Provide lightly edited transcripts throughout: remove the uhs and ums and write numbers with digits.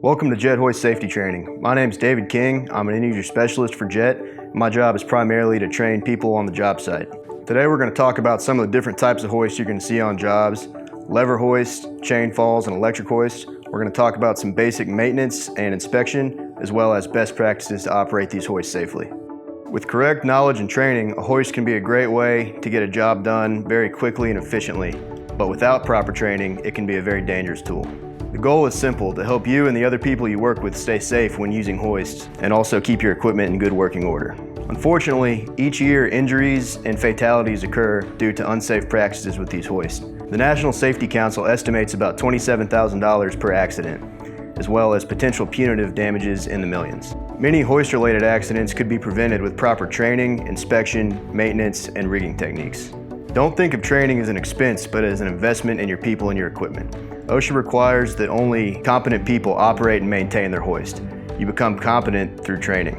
Welcome to Jet Hoist Safety Training. My name is David King. I'm an end-user specialist for Jet. My job is primarily to train people on the job site. Today we're going to talk about some of the different types of hoists you're going to see on jobs: lever hoist, chain falls, and electric hoist. We're going to talk about some basic maintenance and inspection, as well as best practices to operate these hoists safely. With correct knowledge and training, a hoist can be a great way to get a job done very quickly and efficiently, but without proper training, it can be a very dangerous tool. The goal is simple: to help you and the other people you work with stay safe when using hoists, and also keep your equipment in good working order. Unfortunately, each year injuries and fatalities occur due to unsafe practices with these hoists. The National Safety Council estimates about $27,000 per accident, as well as potential punitive damages in the millions. Many hoist-related accidents could be prevented with proper training, inspection, maintenance, and rigging techniques. Don't think of training as an expense, but as an investment in your people and your equipment. OSHA requires that only competent people operate and maintain their hoist. You become competent through training.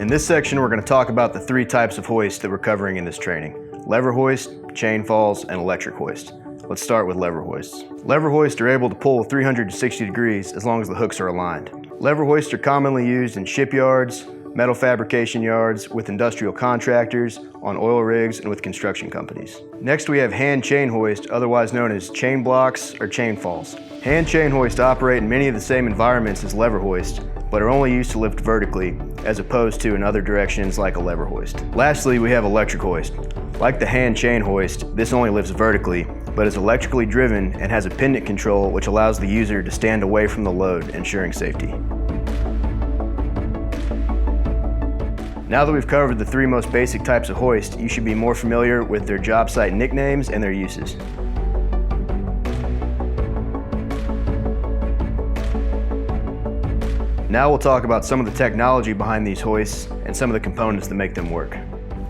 In this section, we're going to talk about the three types of hoist that we're covering in this training: lever hoist, chain falls, and electric hoist. Let's start with lever hoists. Lever hoists are able to pull 360 degrees as long as the hooks are aligned. Lever hoists are commonly used in shipyards, metal fabrication yards, with industrial contractors, on oil rigs, and with construction companies. Next, we have hand chain hoist, otherwise known as chain blocks or chain falls. Hand chain hoist operate in many of the same environments as lever hoist, but are only used to lift vertically, as opposed to in other directions like a lever hoist. Lastly, we have electric hoist. Like the hand chain hoist, this only lifts vertically, but is electrically driven and has a pendant control which allows the user to stand away from the load, ensuring safety. Now that we've covered the three most basic types of hoist, you should be more familiar with their job site nicknames and their uses. Now we'll talk about some of the technology behind these hoists and some of the components that make them work.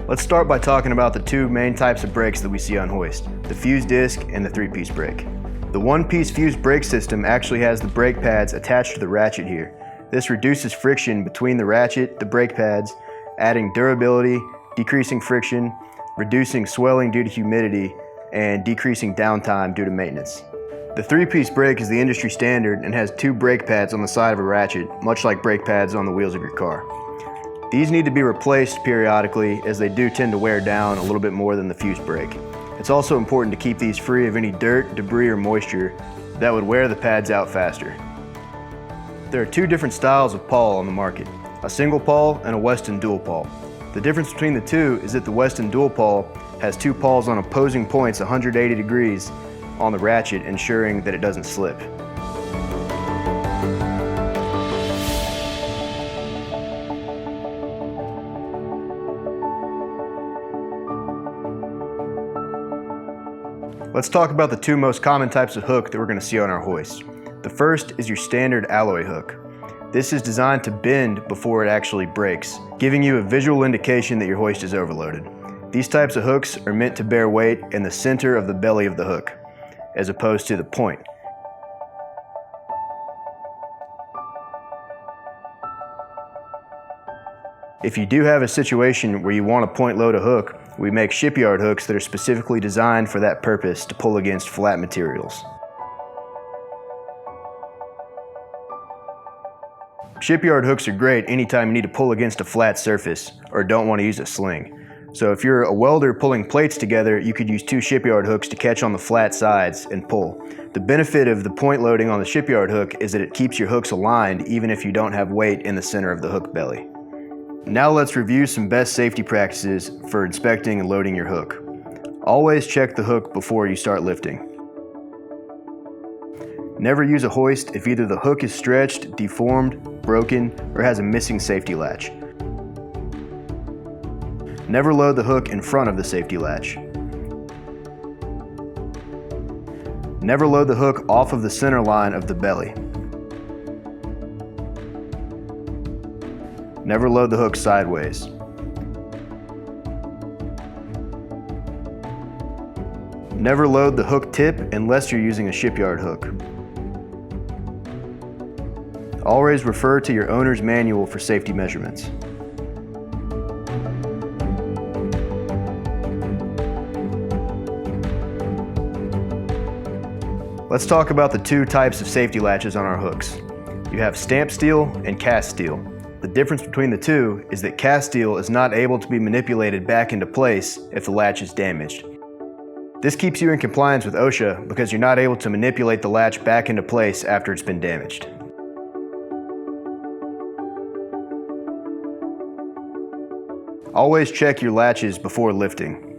Let's start by talking about the two main types of brakes that we see on hoist: the fuse disc and the three-piece brake. The one-piece fuse brake system actually has the brake pads attached to the ratchet here. This reduces friction between the ratchet, the brake pads, adding durability, decreasing friction, reducing swelling due to humidity, and decreasing downtime due to maintenance. The three-piece brake is the industry standard and has two brake pads on the side of a ratchet, much like brake pads on the wheels of your car. These need to be replaced periodically, as they do tend to wear down a little bit more than the fuse brake. It's also important to keep these free of any dirt, debris, or moisture that would wear the pads out faster. There are two different styles of pawl on the market: a single pawl and a Weston dual pawl. The difference between the two is that the Weston dual pawl has two pawls on opposing points 180 degrees on the ratchet, ensuring that it doesn't slip. Let's talk about the two most common types of hook that we're going to see on our hoist. The first is your standard alloy hook. This is designed to bend before it actually breaks, giving you a visual indication that your hoist is overloaded. These types of hooks are meant to bear weight in the center of the belly of the hook, as opposed to the point. If you do have a situation where you want to point load a hook, we make shipyard hooks that are specifically designed for that purpose, to pull against flat materials. Shipyard hooks are great anytime you need to pull against a flat surface or don't want to use a sling. So if you're a welder pulling plates together, you could use two shipyard hooks to catch on the flat sides and pull. The benefit of the point loading on the shipyard hook is that it keeps your hooks aligned even if you don't have weight in the center of the hook belly. Now let's review some best safety practices for inspecting and loading your hook. Always check the hook before you start lifting. Never use a hoist if either the hook is stretched, deformed, broken, or has a missing safety latch. Never load the hook in front of the safety latch. Never load the hook off of the center line of the belly. Never load the hook sideways. Never load the hook tip unless you're using a shipyard hook. Always refer to your owner's manual for safety measurements. Let's talk about the two types of safety latches on our hooks. You have stamp steel and cast steel. The difference between the two is that cast steel is not able to be manipulated back into place if the latch is damaged. This keeps you in compliance with OSHA because you're not able to manipulate the latch back into place after it's been damaged. Always check your latches before lifting.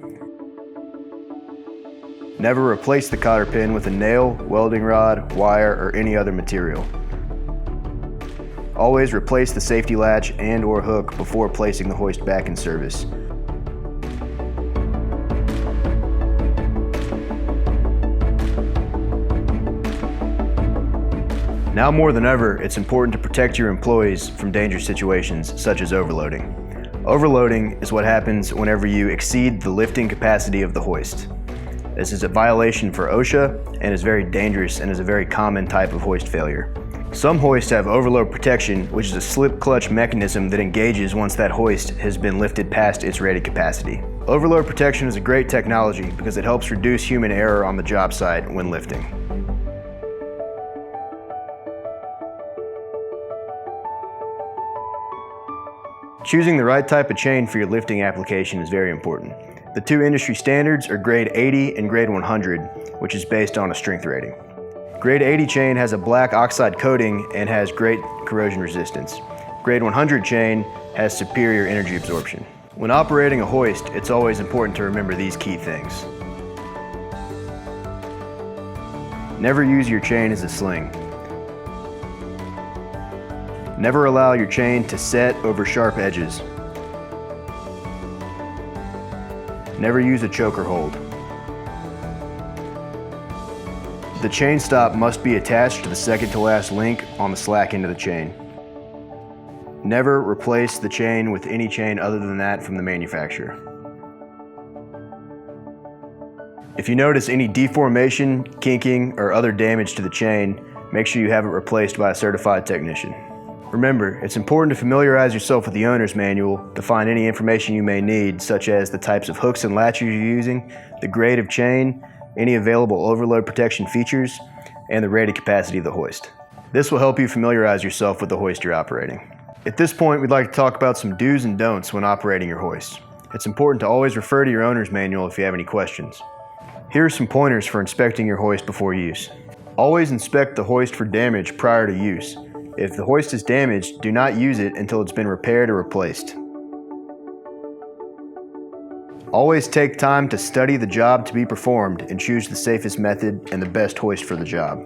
Never replace the cotter pin with a nail, welding rod, wire, or any other material. Always replace the safety latch and/or hook before placing the hoist back in service. Now more than ever, it's important to protect your employees from dangerous situations such as overloading. Overloading is what happens whenever you exceed the lifting capacity of the hoist. This is a violation for OSHA and is very dangerous and is a very common type of hoist failure. Some hoists have overload protection, which is a slip clutch mechanism that engages once that hoist has been lifted past its rated capacity. Overload protection is a great technology because it helps reduce human error on the job site when lifting. Choosing the right type of chain for your lifting application is very important. The two industry standards are grade 80 and grade 100, which is based on a strength rating. Grade 80 chain has a black oxide coating and has great corrosion resistance. Grade 100 chain has superior energy absorption. When operating a hoist, it's always important to remember these key things. Never use your chain as a sling. Never allow your chain to set over sharp edges. Never use a choker hold. The chain stop must be attached to the second to last link on the slack end of the chain. Never replace the chain with any chain other than that from the manufacturer. If you notice any deformation, kinking, or other damage to the chain, make sure you have it replaced by a certified technician. Remember, it's important to familiarize yourself with the owner's manual to find any information you may need, such as the types of hooks and latches you're using, the grade of chain, any available overload protection features, and the rated capacity of the hoist. This will help you familiarize yourself with the hoist you're operating. At this point, we'd like to talk about some do's and don'ts when operating your hoist. It's important to always refer to your owner's manual if you have any questions. Here are some pointers for inspecting your hoist before use. Always inspect the hoist for damage prior to use. If the hoist is damaged, do not use it until it's been repaired or replaced. Always take time to study the job to be performed and choose the safest method and the best hoist for the job.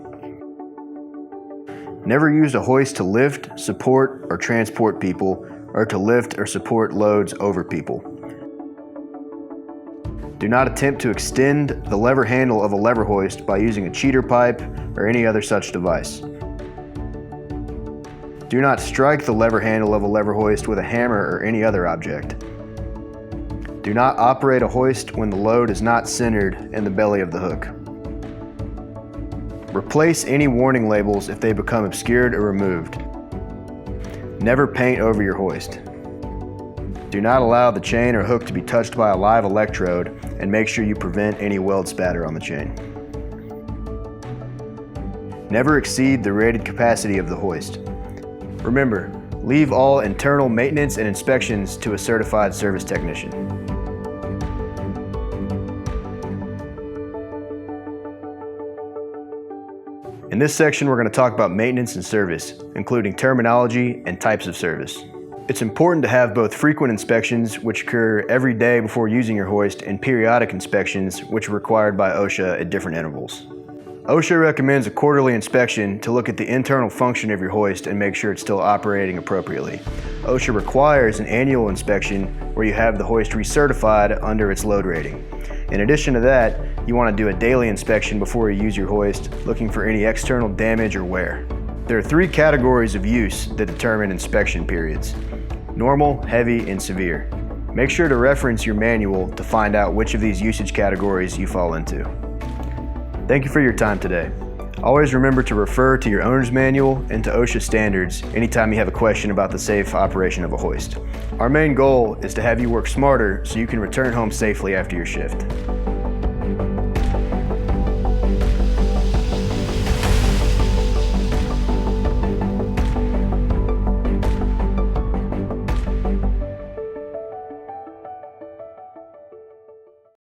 Never use a hoist to lift, support, or transport people, or to lift or support loads over people. Do not attempt to extend the lever handle of a lever hoist by using a cheater pipe or any other such device. Do not strike the lever handle of a lever hoist with a hammer or any other object. Do not operate a hoist when the load is not centered in the belly of the hook. Replace any warning labels if they become obscured or removed. Never paint over your hoist. Do not allow the chain or hook to be touched by a live electrode, and make sure you prevent any weld spatter on the chain. Never exceed the rated capacity of the hoist. Remember, leave all internal maintenance and inspections to a certified service technician. In this section, we're going to talk about maintenance and service, including terminology and types of service. It's important to have both frequent inspections, which occur every day before using your hoist, and periodic inspections, which are required by OSHA at different intervals. OSHA recommends a quarterly inspection to look at the internal function of your hoist and make sure it's still operating appropriately. OSHA requires an annual inspection where you have the hoist recertified under its load rating. In addition to that, you want to do a daily inspection before you use your hoist, looking for any external damage or wear. There are 3 categories of use that determine inspection periods: normal, heavy, and severe. Make sure to reference your manual to find out which of these usage categories you fall into. Thank you for your time today. Always remember to refer to your owner's manual and to OSHA standards anytime you have a question about the safe operation of a hoist. Our main goal is to have you work smarter so you can return home safely after your shift.